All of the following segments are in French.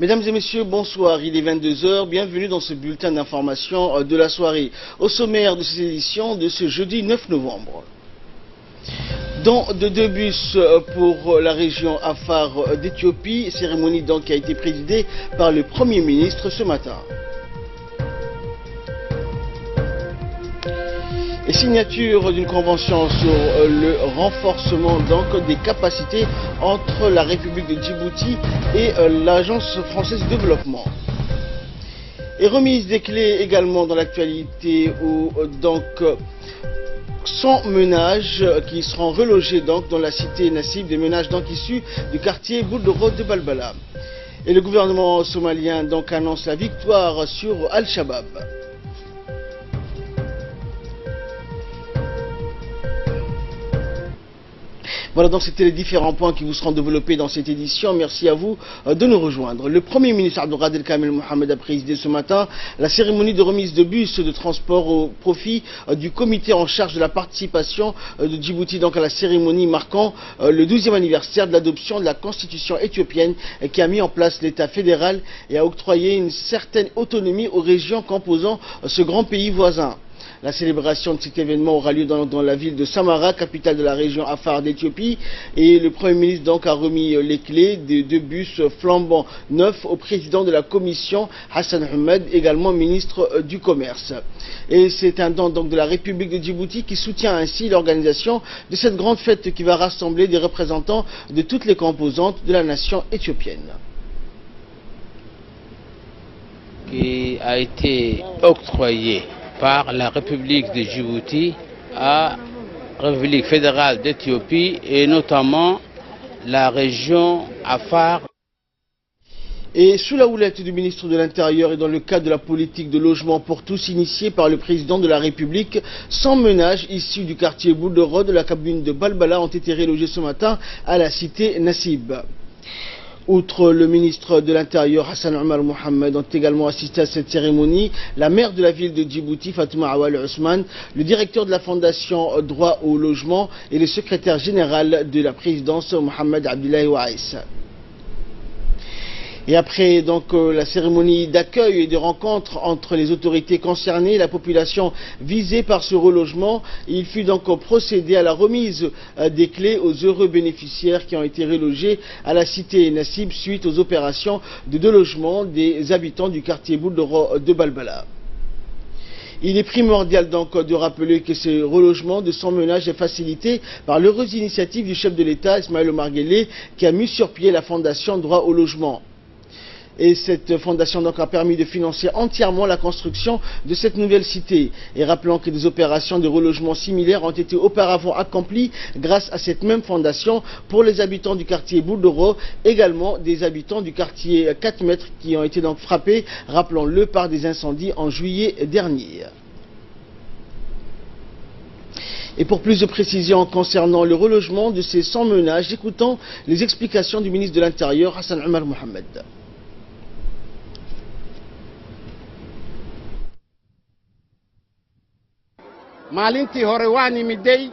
Mesdames et messieurs, bonsoir, il est 22 h, bienvenue dans ce bulletin d'information de la soirée. Au sommaire de cette édition de ce jeudi 9 novembre. Don de 2 bus pour la région Afar d'Éthiopie, cérémonie donc qui a été présidée par le Premier ministre ce matin. Et signature d'une convention sur le renforcement donc des capacités entre la République de Djibouti et l'Agence française de développement. Et remise des clés également dans l'actualité où donc 100 ménages qui seront relogés donc dans la cité Nassib, des ménages donc issus du quartier Bouldoro de Balbala. Et le gouvernement somalien donc annonce la victoire sur Al-Shabaab. Voilà, donc c'était les différents points qui vous seront développés dans cette édition. Merci à vous de nous rejoindre. Le Premier ministre Abdelkader Kamel Mohamed a présidé ce matin la cérémonie de remise de bus de transport au profit du comité en charge de la participation de Djibouti donc à la cérémonie marquant le 12e anniversaire de l'adoption de la constitution éthiopienne qui a mis en place l'État fédéral et a octroyé une certaine autonomie aux régions composant ce grand pays voisin. La célébration de cet événement aura lieu dans la ville de Samara, capitale de la région Afar d'Éthiopie, et le Premier ministre donc a remis les clés de 2 bus flambant neufs au président de la commission, Hassan Ahmed, également ministre du Commerce. Et c'est un don donc de la République de Djibouti qui soutient ainsi l'organisation de cette grande fête qui va rassembler des représentants de toutes les composantes de la nation éthiopienne. Qui a été octroyé par la République de Djibouti à la République fédérale d'Éthiopie et notamment la région Afar. Et sous la houlette du ministre de l'Intérieur et dans le cadre de la politique de logement pour tous initiée par le président de la République, 100 ménages issus du quartier Bouldoro de la commune de Balbala ont été relogés ce matin à la cité Nassib. Outre le ministre de l'Intérieur, Hassan Omar Mohamed, ont également assisté à cette cérémonie la maire de la ville de Djibouti, Fatouma Awal Ousmane, le directeur de la fondation Droit au logement et le secrétaire général de la présidence, Mohamed Abdullahi Waïs. Et après donc la cérémonie d'accueil et de rencontre entre les autorités concernées et la population visée par ce relogement, il fut donc procédé à la remise des clés aux heureux bénéficiaires qui ont été relogés à la cité Nassib suite aux opérations de délogement des habitants du quartier Bouldoro de Balbala. Il est primordial donc de rappeler que ce relogement de 100 ménages est facilité par l'heureuse initiative du chef de l'État, Ismaël Omar Guelleh, qui a mis sur pied la fondation Droit au logement. Et cette fondation donc a permis de financer entièrement la construction de cette nouvelle cité. Et rappelons que des opérations de relogement similaires ont été auparavant accomplies grâce à cette même fondation pour les habitants du quartier Bouldoro, également des habitants du quartier 4 mètres qui ont été donc frappés, rappelons-le, par des incendies en juillet dernier. Et pour plus de précisions concernant le relogement de ces 100 ménages, écoutons les explications du ministre de l'Intérieur, Hassan Omar Mohamed. maalintii hore waan imiday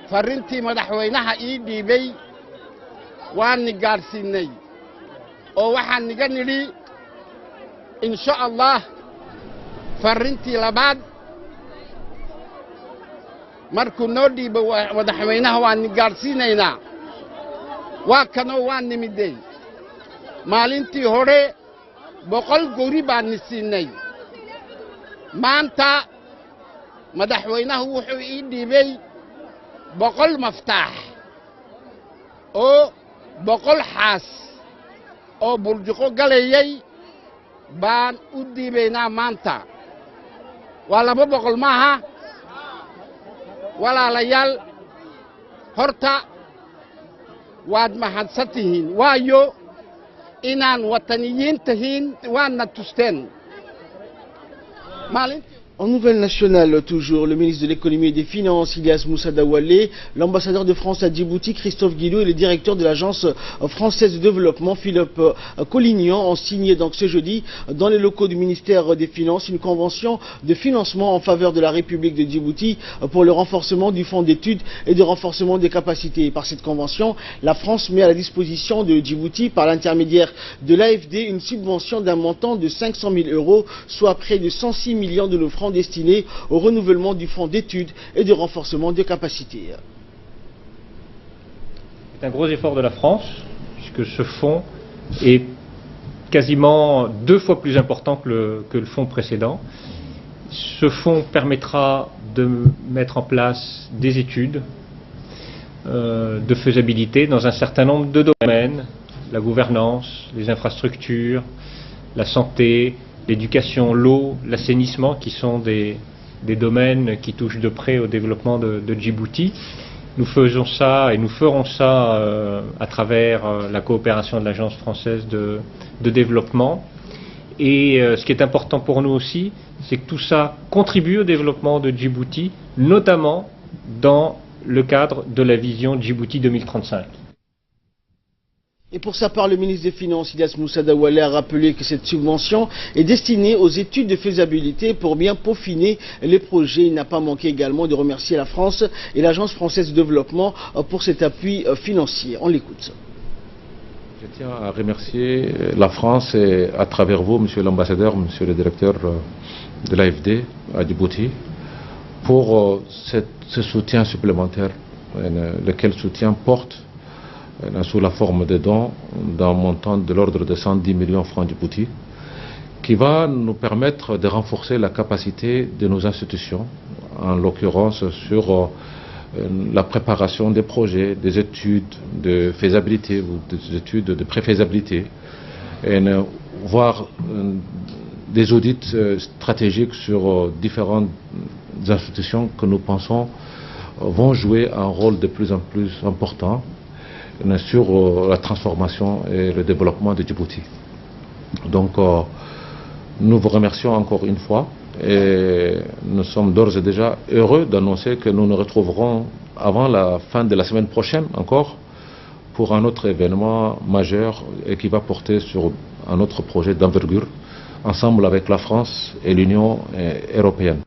farintii madaxweynaha ii dhiibay waan ni gaarsiinay oo waxaan niga nidhi insha Allah farintii labaad markuu noo dhiibo madaxweynaha waan ni gaarsiinaynaa waa kanoo waan nimiday maalintii hore 100 guri baan ni siinay maanta madaxweynaha wuxuu ii dhiibay 100 maftaax oo 100 xaas oo burjuqo galayay baan u dhiibaynaa maanta waa 200 maaha walaalayaal horta waad mahadsan tihiin waayo inaan wataniyiin tihiin waana tusteen En nouvelle nationale, toujours, le ministre de l'économie et des finances, Ilyas Moussa Daoualé, l'ambassadeur de France à Djibouti, Christophe Guilou, et le directeur de l'agence française de développement, Philippe Collignan, ont signé donc ce jeudi, dans les locaux du ministère des Finances, une convention de financement en faveur de la République de Djibouti pour le renforcement du fonds d'études et de renforcement des capacités. Par cette convention, la France met à la disposition de Djibouti, par l'intermédiaire de l'AFD, une subvention d'un montant de 500 000 €, soit près de 106 millions de nos francs destinés au renouvellement du fonds d'études et de renforcement des capacités. C'est un gros effort de la France, puisque ce fonds est quasiment 2 fois plus important que le fonds précédent. Ce fonds permettra de mettre en place des études de faisabilité dans un certain nombre de domaines, la gouvernance, les infrastructures, la santé, l'éducation, l'eau, l'assainissement, qui sont des domaines qui touchent de près au développement de Djibouti. Nous faisons ça et nous ferons ça à travers la coopération de l'Agence française de développement. Et ce qui est important pour nous aussi, c'est que tout ça contribue au développement de Djibouti, notamment dans le cadre de la vision Djibouti 2035. Et pour sa part, le ministre des Finances, Ilyas Moussa Daoualé, a rappelé que cette subvention est destinée aux études de faisabilité pour bien peaufiner les projets. Il n'a pas manqué également de remercier la France et l'Agence française de développement pour cet appui financier. On l'écoute. Je tiens à remercier la France et à travers vous, monsieur l'ambassadeur, monsieur le directeur de l'AFD à Djibouti, pour ce soutien supplémentaire, lequel soutien porte sous la forme de dons d'un montant de l'ordre de 110 millions francs Djibouti, qui va nous permettre de renforcer la capacité de nos institutions, en l'occurrence sur la préparation des projets, des études de faisabilité ou des études de préfaisabilité, et voire des audits stratégiques sur différentes institutions que nous pensons vont jouer un rôle de plus en plus important sur la transformation et le développement de Djibouti. Donc nous vous remercions encore une fois et nous sommes d'ores et déjà heureux d'annoncer que nous nous retrouverons avant la fin de la semaine prochaine encore pour un autre événement majeur et qui va porter sur un autre projet d'envergure ensemble avec la France et l'Union européenne.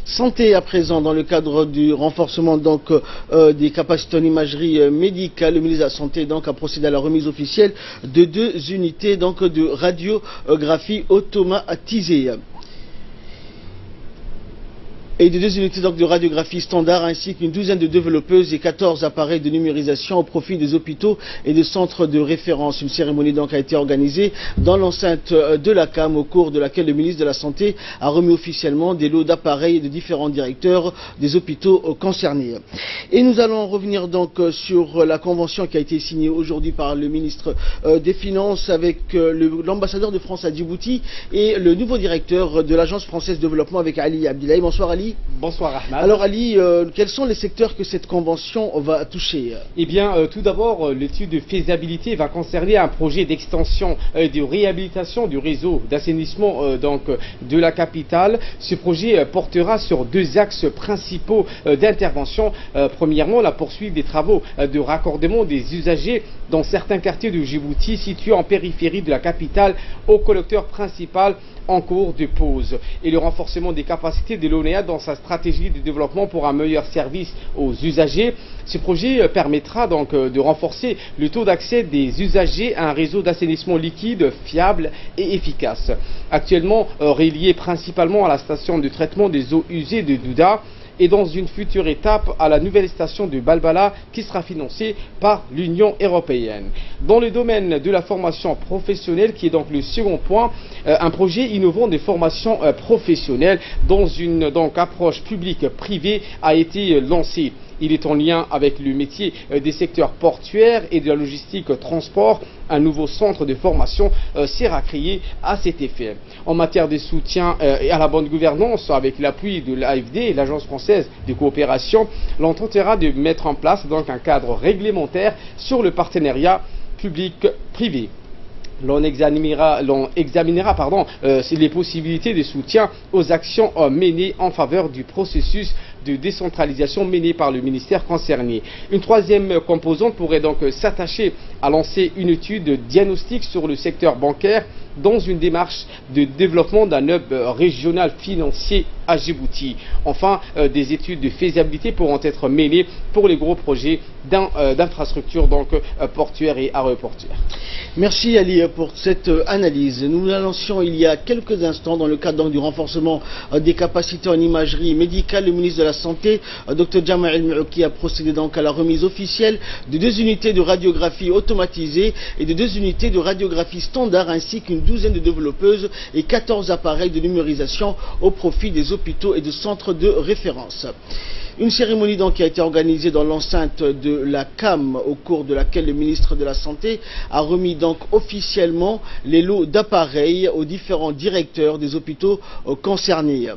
Santé à présent, dans le cadre du renforcement donc, des capacités en imagerie médicale, le ministre de la Santé donc, a procédé à la remise officielle de 2 unités donc, de radiographie automatisée. Et de 2 unités donc, de radiographie standard ainsi qu'une douzaine de développeuses et 14 appareils de numérisation au profit des hôpitaux et des centres de référence. Une cérémonie donc a été organisée dans l'enceinte de la CAM au cours de laquelle le ministre de la Santé a remis officiellement des lots d'appareils de différents directeurs des hôpitaux concernés. Et nous allons revenir donc sur la convention qui a été signée aujourd'hui par le ministre des Finances avec l'ambassadeur de France à Djibouti et le nouveau directeur de l'Agence française de développement avec Ali Abdillahi. Bonsoir Ali. Bonsoir Ahmad. Alors Ali, quels sont les secteurs que cette convention va toucher? Eh bien, tout d'abord, l'étude de faisabilité va concerner un projet d'extension et de réhabilitation du réseau d'assainissement de la capitale. Ce projet portera sur 2 axes principaux d'intervention. Premièrement, la poursuite des travaux de raccordement des usagers dans certains quartiers de Djibouti situés en périphérie de la capitale au collecteur principal en cours de pause, et le renforcement des capacités de l'ONEA dans sa stratégie de développement pour un meilleur service aux usagers. Ce projet permettra donc de renforcer le taux d'accès des usagers à un réseau d'assainissement liquide fiable et efficace. Actuellement relié principalement à la station de traitement des eaux usées de Douda, et dans une future étape à la nouvelle station de Balbala qui sera financée par l'Union européenne. Dans le domaine de la formation professionnelle, qui est donc le second point, un projet innovant de formation professionnelle dans une approche publique-privée a été lancé. Il est en lien avec le métier des secteurs portuaires et de la logistique transport. Un nouveau centre de formation sera créé à cet effet. En matière de soutien et à la bonne gouvernance, avec l'appui de l'AFD, l'Agence française de coopération, l'on tentera de mettre en place donc un cadre réglementaire sur le partenariat public-privé. l'on examinera les possibilités de soutien aux actions menées en faveur du processus de décentralisation mené par le ministère concerné. Une troisième composante pourrait donc s'attacher à lancer une étude diagnostique sur le secteur bancaire dans une démarche de développement d'un hub régional financier à Djibouti. Enfin, des études de faisabilité pourront être menées pour les gros projets d'infrastructures portuaires et aéroportuaires. Merci Ali pour cette analyse. Nous l'annoncions il y a quelques instants dans le cadre du renforcement des capacités en imagerie médicale. Le ministre de la Santé, Dr Jamaa El-Maouki, a procédé donc à la remise officielle de 2 unités de radiographie automatisées et de 2 unités de radiographie standard, ainsi qu'une douzaine de développeuses et 14 appareils de numérisation au profit des hôpitaux et de centres de référence. Une cérémonie donc qui a été organisée dans l'enceinte de la CAM, au cours de laquelle le ministre de la Santé a remis donc officiellement les lots d'appareils aux différents directeurs des hôpitaux concernés.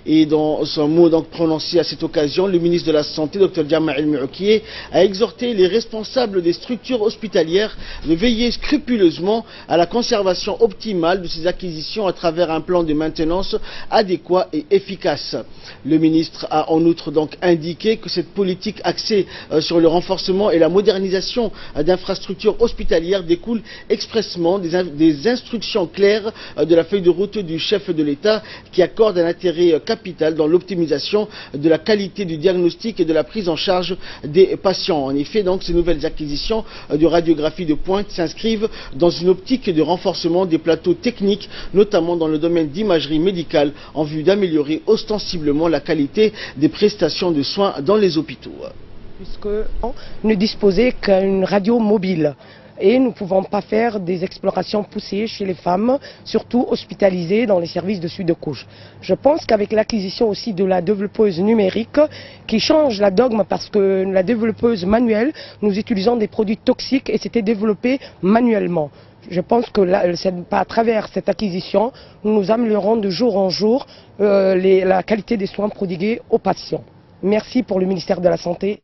Et dans son mot donc prononcé à cette occasion, le ministre de la Santé, Dr Jamaa El-Maouki, a exhorté les responsables des structures hospitalières de veiller scrupuleusement à la conservation optimale de ces acquisitions à travers un plan de maintenance adéquat et efficace. Le ministre a en outre donc indiqué que cette politique axée sur le renforcement et la modernisation d'infrastructures hospitalières découle expressément des instructions claires de la feuille de route du chef de l'État, qui accorde un intérêt capital dans l'optimisation de la qualité du diagnostic et de la prise en charge des patients. En effet, donc, ces nouvelles acquisitions de radiographie de pointe s'inscrivent dans une optique de renforcement des plateaux techniques, notamment dans le domaine d'imagerie médicale, en vue d'améliorer ostensiblement la qualité des prestations de soins dans les hôpitaux. Puisque ne disposait qu'une radio mobile et nous ne pouvons pas faire des explorations poussées chez les femmes, surtout hospitalisées dans les services de suite de couche. Je pense qu'avec l'acquisition aussi de la développeuse numérique qui change la dogme, parce que la développeuse manuelle, nous utilisons des produits toxiques et c'était développé manuellement. Je pense que à travers cette acquisition, nous améliorons de jour en jour la qualité des soins prodigués aux patients. Merci pour le ministère de la Santé.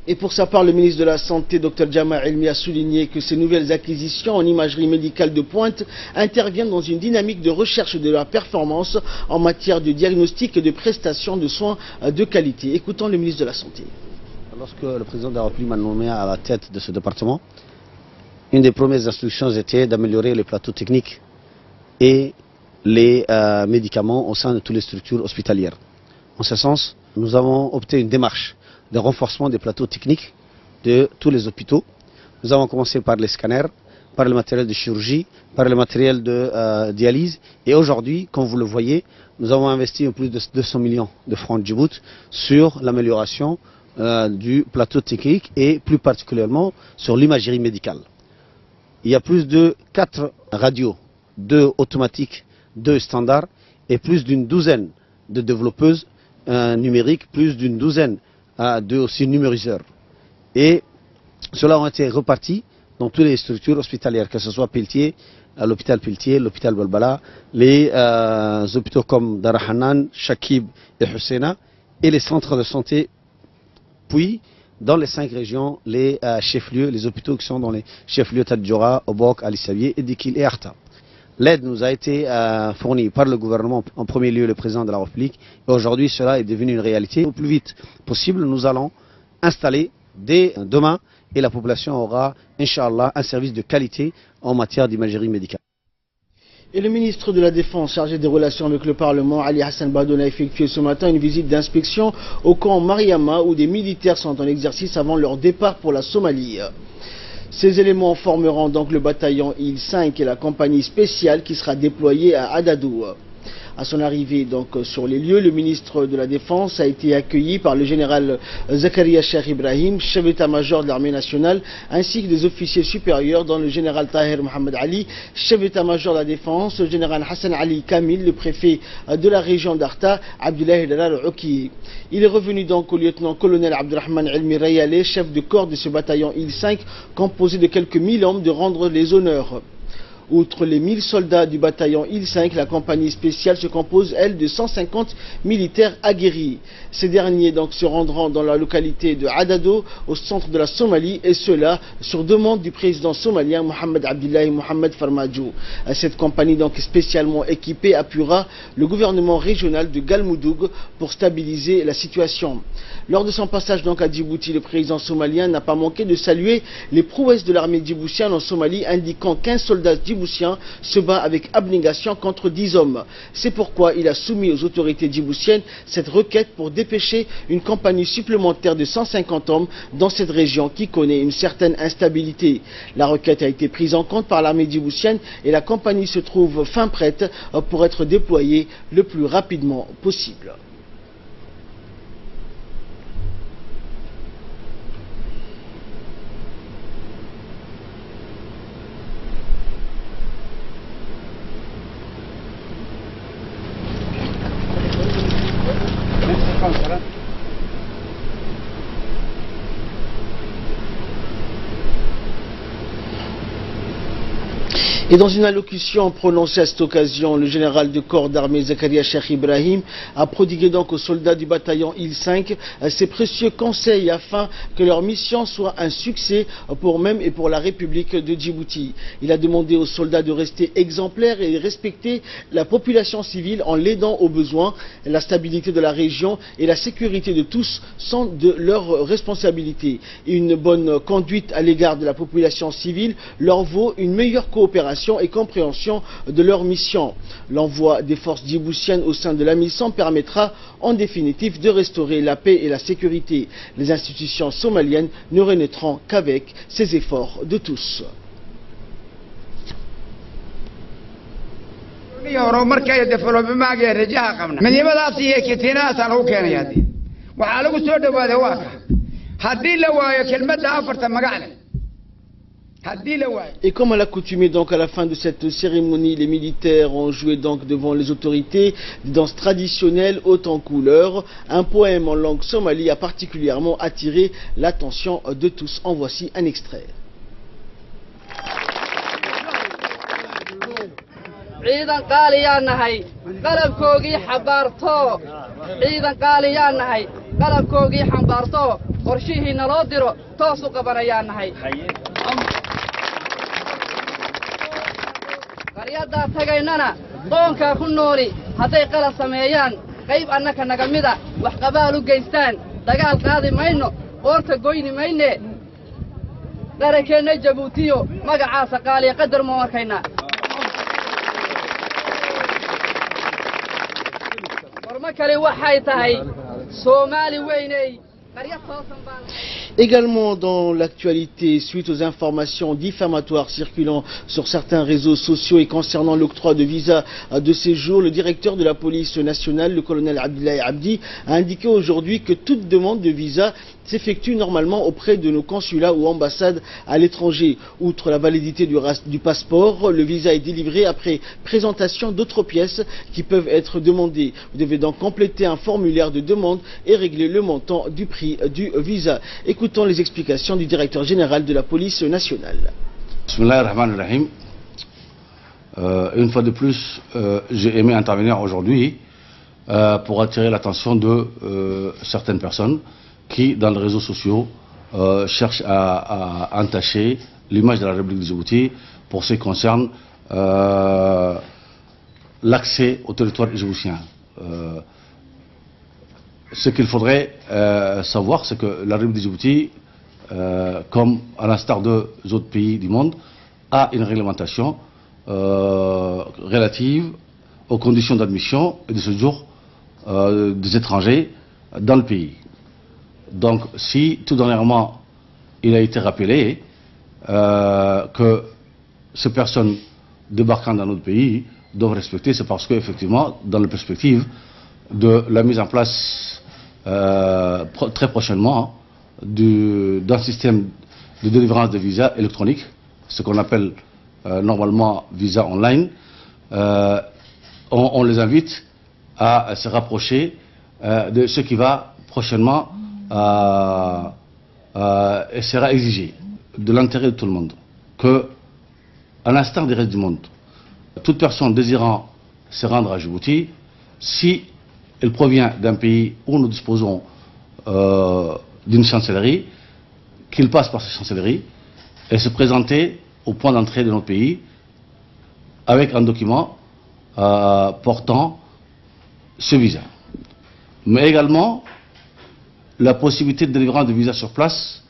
Et pour sa part, le ministre de la Santé, Dr Jamaa El-Maouki, a souligné que ces nouvelles acquisitions en imagerie médicale de pointe interviennent dans une dynamique de recherche de la performance en matière de diagnostic et de prestation de soins de qualité. Écoutons le ministre de la Santé. Lorsque le président de la République m'a nommé à la tête de ce département, une des premières instructions était d'améliorer les plateaux techniques et les médicaments au sein de toutes les structures hospitalières. En ce sens, nous avons opté une démarche de renforcement des plateaux techniques de tous les hôpitaux. Nous avons commencé par les scanners, par le matériel de chirurgie, par le matériel de dialyse. Et aujourd'hui, comme vous le voyez, nous avons investi plus de 200 millions de francs de Djibouti sur l'amélioration du plateau technique et plus particulièrement sur l'imagerie médicale. Il y a plus de 4 radios, 2 automatiques, 2 standards et plus d'une douzaine de développeuses numériques, plus d'une douzaine de aussi numériseurs. Et cela a été reparti dans toutes les structures hospitalières, que ce soit Pelletier, l'hôpital Pelletier, l'hôpital Balbala, les hôpitaux comme Dar Hanan, Shakib et Husseina, et les centres de santé, puis dans les 5 régions, les chefs-lieux, les hôpitaux qui sont dans les chefs-lieux Tadjoura, Obok, Ali Sabié, Dikil et Arta. L'aide nous a été fournie par le gouvernement, en premier lieu le président de la République, et aujourd'hui cela est devenu une réalité. Au plus vite possible, nous allons installer dès demain, et la population aura, Inch'Allah, un service de qualité en matière d'imagerie médicale. Et le ministre de la Défense chargé des relations avec le Parlement, Ali Hassan Badoun, a effectué ce matin une visite d'inspection au camp Mariama, où des militaires sont en exercice avant leur départ pour la Somalie. Ces éléments formeront donc le bataillon IL 5 et la compagnie spéciale qui sera déployée à Adadou. À son arrivée donc sur les lieux, le ministre de la Défense a été accueilli par le général Zakaria Cheikh Ibrahim, chef d'état-major de l'armée nationale, ainsi que des officiers supérieurs, dont le général Tahir Mohamed Ali, chef d'état-major de la Défense, le général Hassan Ali Kamil, le préfet de la région d'Arta, Abdullah Dalal Ouki. Il est revenu donc au lieutenant-colonel Abdurrahman Elmi Rayale, chef de corps de ce bataillon IL 5, composé de quelques 1000 hommes, de rendre les honneurs. Outre les 1000 soldats du bataillon IL-5, la compagnie spéciale se compose, elle, de 150 militaires aguerris. Ces derniers donc se rendront dans la localité de Adado, au centre de la Somalie, et cela sur demande du président somalien Mohamed Abdullahi Mohamed Farmajo. Cette compagnie donc spécialement équipée appuiera le gouvernement régional de Galmudug pour stabiliser la situation. Lors de son passage donc à Djibouti, le président somalien n'a pas manqué de saluer les prouesses de l'armée djiboutienne en Somalie, indiquant qu'un soldat djiboutien se bat avec abnégation contre 10 hommes. C'est pourquoi il a soumis aux autorités djiboutiennes cette requête pour dépêcher une compagnie supplémentaire de 150 hommes dans cette région qui connaît une certaine instabilité. La requête a été prise en compte par l'armée djiboutienne et la compagnie se trouve fin prête pour être déployée le plus rapidement possible. Et dans une allocution prononcée à cette occasion, le général de corps d'armée Zakaria Cheikh Ibrahim a prodigué donc aux soldats du bataillon IL-5 ses précieux conseils afin que leur mission soit un succès pour eux-mêmes et pour la République de Djibouti. Il a demandé aux soldats de rester exemplaires et respecter la population civile en l'aidant aux besoins. La stabilité de la région et la sécurité de tous sont de leur responsabilité. Et une bonne conduite à l'égard de la population civile leur vaut une meilleure coopération et compréhension de leur mission. L'envoi des forces djiboutiennes au sein de la mission permettra en définitive de restaurer la paix et la sécurité. Les institutions somaliennes ne renaîtront qu'avec ces efforts de tous. Et comme à l'accoutumée donc à la fin de cette cérémonie, les militaires ont joué donc devant les autorités des danses traditionnelles hautes en couleurs. Un poème en langue somalie a particulièrement attiré l'attention de tous. En voici un extrait. qaryada tagaynana qoonka ku nooli haday qala sameeyaan qayb annaka naga mida wax qabaal u geystaan dagaal qaadi mayno qoorta goyni mayne qarankeena Jabuutiyo magacaasa qaaliya qadar ma arkayna warma kale waxay tahay Soomaali weynay qarya toosan baan. Également dans l'actualité, suite aux informations diffamatoires circulant sur certains réseaux sociaux et concernant l'octroi de visa de séjour, le directeur de la police nationale, le colonel Abdullahi Abdi, a indiqué aujourd'hui que toute demande de visa s'effectue normalement auprès de nos consulats ou ambassades à l'étranger. Outre la validité du passeport, le visa est délivré après présentation d'autres pièces qui peuvent être demandées. Vous devez donc compléter un formulaire de demande et régler le montant du prix du visa. Écoutons les explications du directeur général de la police nationale. Bismillahirrahmanirrahim. Une fois de plus, j'ai aimé intervenir aujourd'hui pour attirer l'attention de certaines personnes qui, dans les réseaux sociaux, cherchent à entacher l'image de la République de Djibouti pour ce qui concerne l'accès au territoire djiboutien. Ce qu'il faudrait savoir, c'est que la République de Djibouti, comme à l'instar des autres pays du monde, a une réglementation relative aux conditions d'admission et de séjour des étrangers dans le pays. Donc, si tout dernièrement il a été rappelé que ces personnes débarquant dans notre pays doivent respecter, c'est parce qu'effectivement, dans la perspective de la mise en place très prochainement d'un système de délivrance de visa électronique, ce qu'on appelle normalement visa online, on les invite à se rapprocher de ce qui va prochainement et sera exigé de l'intérêt de tout le monde, que à l'instar des restes du monde. Toute personne désirant se rendre à Djibouti, si elle provient d'un pays où nous disposons d'une chancellerie, qu'il passe par cette chancellerie et se présenter au point d'entrée de notre pays avec un document portant ce visa. Mais également, la possibilité de délivrance de visa sur place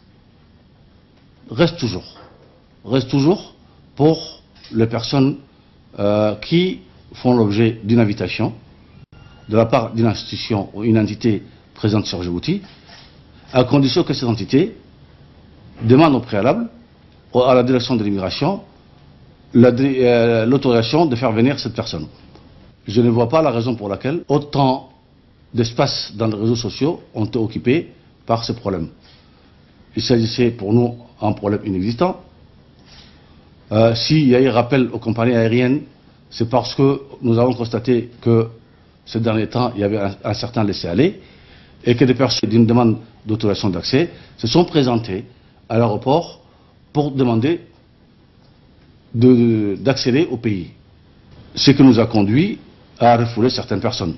reste toujours pour les personnes qui font l'objet d'une invitation de la part d'une institution ou une entité présente sur Djibouti, à condition que cette entité demande au préalable à la direction de l'immigration l'autorisation de faire venir cette personne. Je ne vois pas la raison pour laquelle autant d'espace dans les réseaux sociaux ont été occupés par ce problème. Il s'agissait pour nous un problème inexistant. S'il y a eu rappel aux compagnies aériennes, c'est parce que nous avons constaté que ces derniers temps, il y avait un certain laisser-aller et que des personnes d'une demande d'autorisation d'accès se sont présentées à l'aéroport pour demander d'accéder au pays. Ce qui nous a conduit à refouler certaines personnes.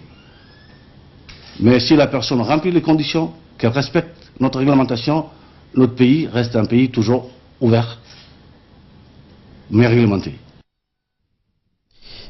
Mais si la personne remplit les conditions, qu'elle respecte notre réglementation, notre pays reste un pays toujours ouvert, mais réglementé.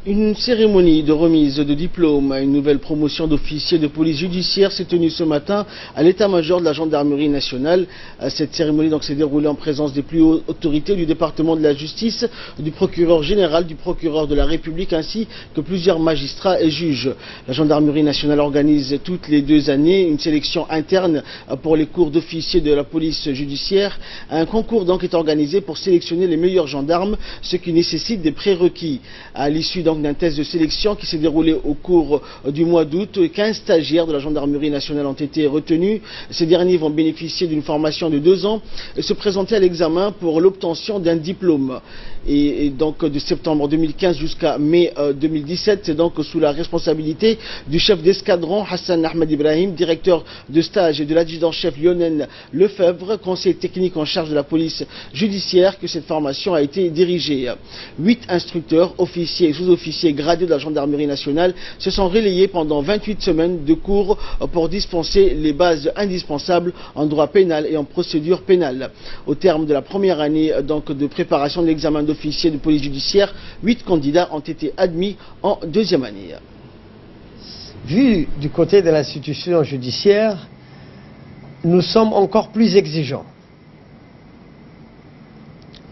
Une cérémonie de remise de diplôme à une nouvelle promotion d'officiers de police judiciaire s'est tenue ce matin à l'état-major de la gendarmerie nationale. Cette cérémonie s'est déroulée en présence des plus hautes autorités du département de la justice, du procureur général, du procureur de la République ainsi que plusieurs magistrats et juges. La gendarmerie nationale organise toutes les 2 années une sélection interne pour les cours d'officiers de la police judiciaire. Un concours est organisé pour sélectionner les meilleurs gendarmes, ce qui nécessite des prérequis. À l'issue d'un test de sélection qui s'est déroulé au cours du mois d'août. 15 stagiaires de la gendarmerie nationale ont été retenus. Ces derniers vont bénéficier d'une formation de 2 ans et se présenter à l'examen pour l'obtention d'un diplôme. Et donc de septembre 2015 jusqu'à mai 2017, c'est donc sous la responsabilité du chef d'escadron Hassan Ahmed Ibrahim, directeur de stage et de l'adjudant-chef Lionel Lefebvre, conseiller technique en charge de la police judiciaire, que cette formation a été dirigée. 8 instructeurs, officiers et sous-officiers gradés de la gendarmerie nationale se sont relayés pendant 28 semaines de cours pour dispenser les bases indispensables en droit pénal et en procédure pénale. Au terme de la première année de préparation de l'examen d'officier de police judiciaire, 8 candidats ont été admis en 2e année. Vu du côté de l'institution judiciaire, nous sommes encore plus exigeants.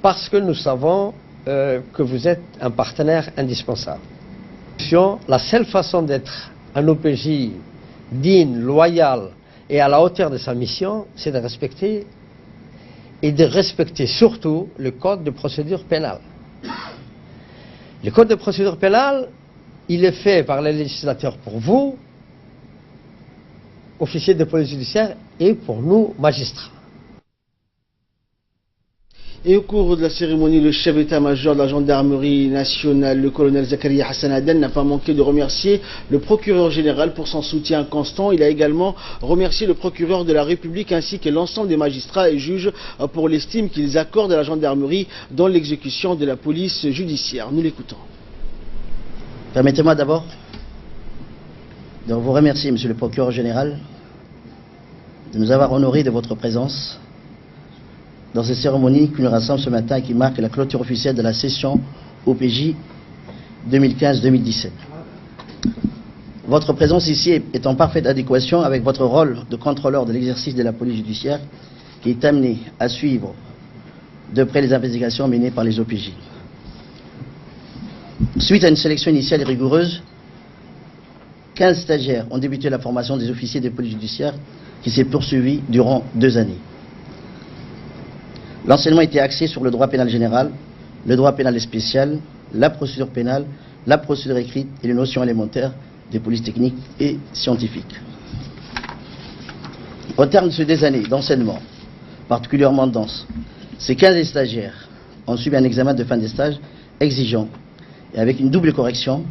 Parce que nous savons que vous êtes un partenaire indispensable. La seule façon d'être un OPJ digne, loyal et à la hauteur de sa mission, c'est de respecter et de respecter surtout le code de procédure pénale. Le code de procédure pénale, il est fait par les législateurs pour vous, officiers de police judiciaire, et pour nous, magistrats. Et au cours de la cérémonie, le chef d'état-major de la gendarmerie nationale, le colonel Zakaria Hassan Aden, n'a pas manqué de remercier le procureur général pour son soutien constant. Il a également remercié le procureur de la République ainsi que l'ensemble des magistrats et juges pour l'estime qu'ils accordent à la gendarmerie dans l'exécution de la police judiciaire. Nous l'écoutons. Permettez-moi d'abord de vous remercier, monsieur le procureur général, de nous avoir honorés de votre présence dans cette cérémonie qui nous rassemble ce matin et qui marque la clôture officielle de la session OPJ 2015-2017. Votre présence ici est en parfaite adéquation avec votre rôle de contrôleur de l'exercice de la police judiciaire qui est amené à suivre de près les investigations menées par les OPJ. Suite à une sélection initiale et rigoureuse, 15 stagiaires ont débuté la formation des officiers de police judiciaire qui s'est poursuivie durant 2 années. L'enseignement était axé sur le droit pénal général, le droit pénal spécial, la procédure pénale, la procédure écrite et les notions élémentaires des polices techniques et scientifiques. Au terme de ces 2 années d'enseignement particulièrement dense, ces 15 stagiaires ont subi un examen de fin de stage exigeant et avec une double correction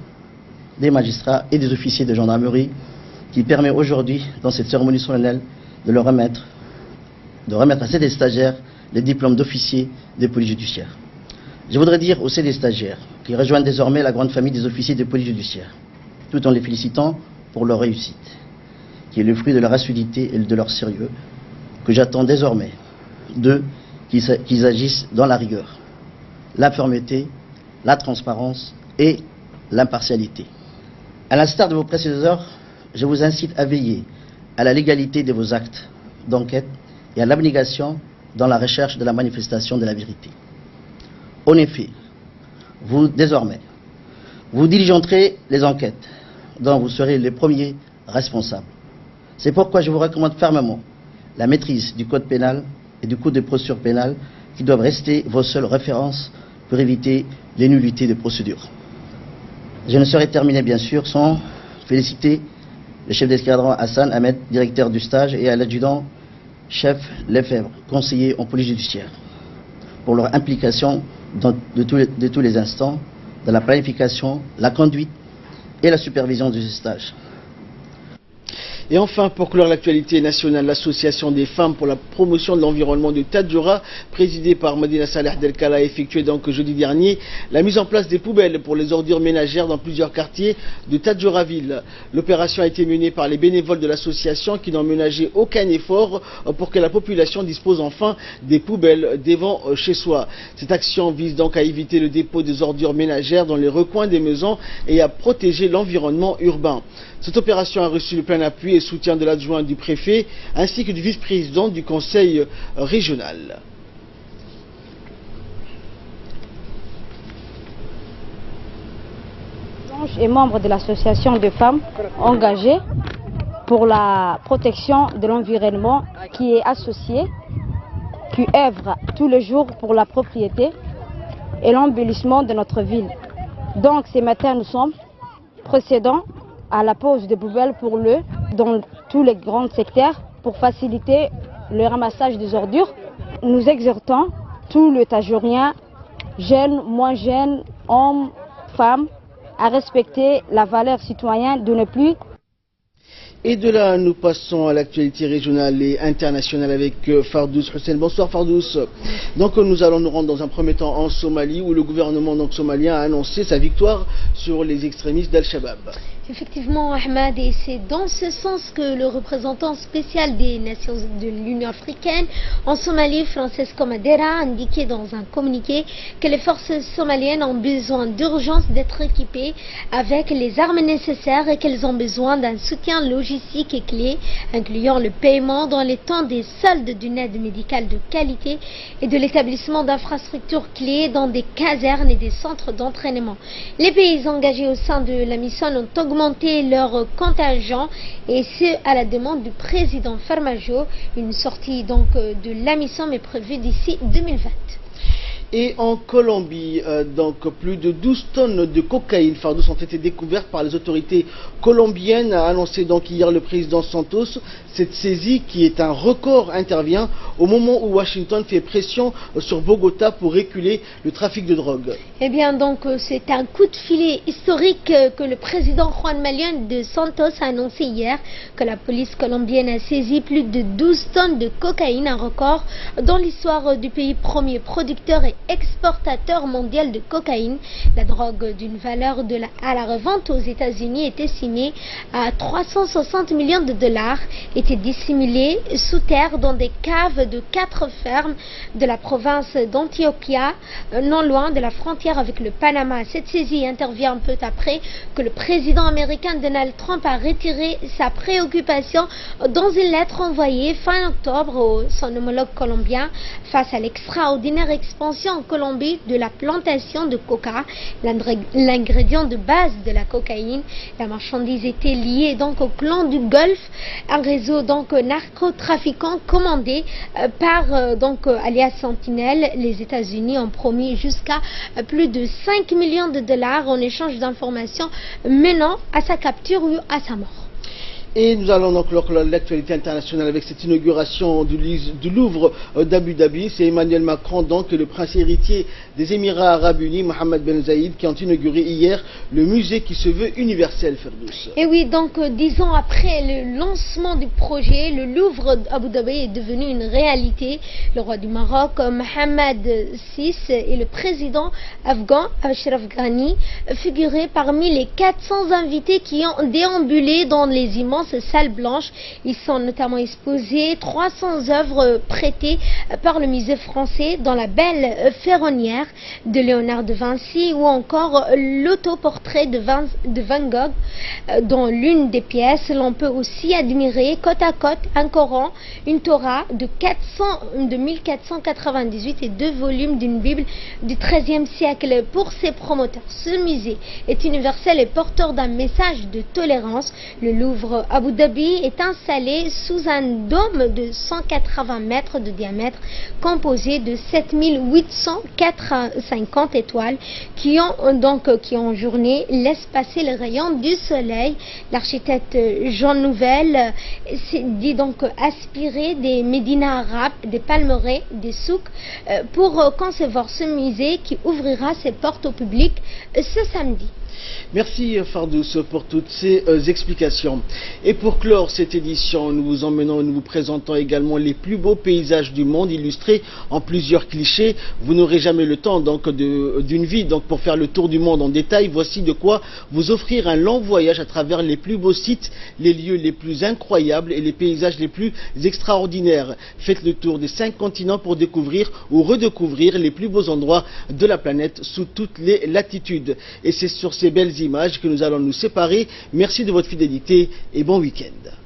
des magistrats et des officiers de gendarmerie qui permet aujourd'hui, dans cette cérémonie solennelle, de remettre à ces stagiaires les diplômes d'officiers de police judiciaire. Je voudrais dire aux des stagiaires qui rejoignent désormais la grande famille des officiers de police judiciaire, tout en les félicitant pour leur réussite, qui est le fruit de leur assiduité et de leur sérieux, que j'attends désormais d'eux qu'ils agissent dans la rigueur, la fermeté, la transparence et l'impartialité. À l'instar de vos prédécesseurs, je vous incite à veiller à la légalité de vos actes d'enquête et à l'abnégation dans la recherche de la manifestation de la vérité. En effet, vous, désormais, vous diligenterez les enquêtes dont vous serez les premiers responsables. C'est pourquoi je vous recommande fermement la maîtrise du code pénal et du code de procédure pénale qui doivent rester vos seules références pour éviter les nullités de procédure. Je ne saurais terminer bien sûr sans féliciter le chef d'escadron Hassan Ahmed, directeur du stage, et à l'adjudant chef Lefebvre, conseiller en police judiciaire, pour leur implication de tous les instants dans la planification, la conduite et la supervision de ce stage. Et enfin, pour clore l'actualité nationale, l'association des femmes pour la promotion de l'environnement de Tadjoura, présidée par Madina Saleh Delkala, a effectué donc jeudi dernier la mise en place des poubelles pour les ordures ménagères dans plusieurs quartiers de Tadjoura ville. L'opération a été menée par les bénévoles de l'association qui n'ont ménagé aucun effort pour que la population dispose enfin des poubelles devant chez soi. Cette action vise donc à éviter le dépôt des ordures ménagères dans les recoins des maisons et à protéger l'environnement urbain. Cette opération a reçu le plein appui et soutien de l'adjoint du préfet ainsi que du vice-président du conseil régional. Je suis membre de l'association de femmes engagées pour la protection de l'environnement qui est associée, qui œuvre tous les jours pour la propriété et l'embellissement de notre ville. Donc ce matin nous sommes procédant à la pose de poubelles dans tous les grands secteurs pour faciliter le ramassage des ordures. Nous exhortons tous les Tadjouriens, jeunes, moins jeunes, hommes, femmes, à respecter la valeur citoyenne de ne plus. Et de là, nous passons à l'actualité régionale et internationale avec Fardous Hussein. Bonsoir Fardous. Donc nous allons nous rendre dans un premier temps en Somalie où le gouvernement somalien a annoncé sa victoire sur les extrémistes d'Al-Shabaab. Effectivement, Ahmed, et c'est dans ce sens que le représentant spécial des Nations de l'Union africaine en Somalie, Francesco Madera, a indiqué dans un communiqué que les forces somaliennes ont besoin d'urgence d'être équipées avec les armes nécessaires et qu'elles ont besoin d'un soutien logistique et clé, incluant le paiement dans les temps des soldes d'une aide médicale de qualité et de l'établissement d'infrastructures clés dans des casernes et des centres d'entraînement. Les pays engagés au sein de la mission ont augmenter leur contingent et ce à la demande du président Farmajo. Une sortie donc de la mission est prévue d'ici 2020. Et en Colombie, donc plus de 12 tonnes de cocaïne Fardous ont été découvertes par les autorités colombiennes, a annoncé donc hier le président Santos. Cette saisie, qui est un record, intervient au moment où Washington fait pression sur Bogota pour reculer le trafic de drogue. Eh bien donc c'est un coup de filet historique que le président Juan Manuel de Santos a annoncé hier, que la police colombienne a saisi plus de 12 tonnes de cocaïne, un record dans l'histoire du pays, premier producteur et exportateur mondial de cocaïne. La drogue d'une valeur à la revente aux États-Unis est estimée à 360 millions de dollars, était dissimulée sous terre dans des caves de 4 fermes de la province d'Antioquia, non loin de la frontière avec le Panama. Cette saisie intervient un peu après que le président américain Donald Trump a retiré sa préoccupation dans une lettre envoyée fin octobre à son homologue colombien face à l'extraordinaire expansion en Colombie de la plantation de coca, l'ingrédient de base de la cocaïne. La marchandise était liée donc au clan du Golfe, un réseau donc narcotrafiquant commandé par alias Sentinel. Les États-Unis ont promis jusqu'à plus de 5 millions de dollars en échange d'informations menant à sa capture ou à sa mort. Et nous allons donc clore l'actualité internationale avec cette inauguration du Louvre d'Abu Dhabi. C'est Emmanuel Macron donc et le prince héritier des Émirats Arabes Unis, Mohammed Ben Zayed, qui ont inauguré hier le musée qui se veut universel, Ferdous. Et oui, donc 10 ans après le lancement du projet, le Louvre d'Abu Dhabi est devenu une réalité. Le roi du Maroc, Mohammed VI, et le président afghan, Ashraf Ghani, figuraient parmi les 400 invités qui ont déambulé dans les immenses salles blanches. Ils sont notamment exposés 300 œuvres prêtées par le musée français, dans la belle ferronnière de Léonard de Vinci, ou encore l'autoportrait de Van Gogh. Dans l'une des pièces, l'on peut aussi admirer côte à côte un Coran, une Torah de 1498 et 2 volumes d'une Bible du XIIIe siècle. Pour ses promoteurs, ce musée est universel et porteur d'un message de tolérance. Le Louvre Abu Dhabi est installé sous un dôme de 180 mètres de diamètre, composé de 7850 étoiles qui en journée laissent passer les rayons du soleil. L'architecte Jean Nouvel dit donc aspirer des médinas arabes, des palmeraies, des souks pour concevoir ce musée qui ouvrira ses portes au public ce samedi. Merci Fardous pour toutes ces explications. Et pour clore cette édition, nous vous présentons également les plus beaux paysages du monde illustrés en plusieurs clichés. Vous n'aurez jamais le temps d'une vie pour faire le tour du monde en détail. Voici de quoi vous offrir un long voyage à travers les plus beaux sites, les lieux les plus incroyables et les paysages les plus extraordinaires. Faites le tour des 5 continents pour découvrir ou redécouvrir les plus beaux endroits de la planète sous toutes les latitudes. Et c'est sur ces belles images que nous allons nous séparer. Merci de votre fidélité et bon week-end.